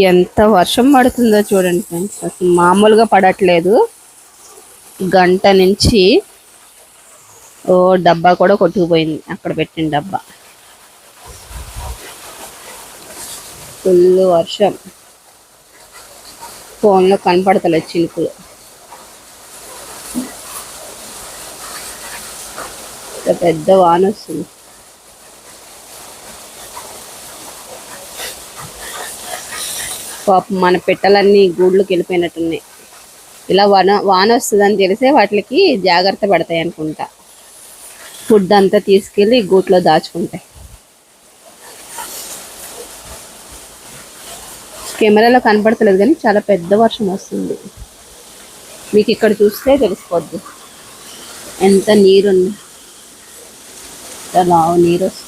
ఎంత వర్షం పడుతుందో చూడండి ఫ్రెండ్స్, అసలు మామూలుగా పడట్లేదు. గంట నుంచి ఓ డబ్బా కూడా కొట్టుకుపోయింది, అక్కడ పెట్టిన డబ్బా. ఫుల్ వర్షం, ఫోన్లో కనపడతలేదు చినుకులు. పెద్ద వాన వస్తుంది. పాపం మన పెట్టలన్నీ గూళ్ళకి వెళ్ళిపోయినట్టున్నాయి. ఇలా వాన వస్తుందని తెలిసే వాటికి జాగ్రత్త పడతాయి అనుకుంటా. ఫుడ్ అంతా తీసుకెళ్ళి గూట్లో దాచుకుంటాయి. కెమెరాలో కనపడతలేదు కానీ చాలా పెద్ద వర్షం వస్తుంది. మీకు ఇక్కడ చూస్తే తెలిసిపోద్ది ఎంత నీరుంది, ఎంత లావు నీరు వస్తుంది.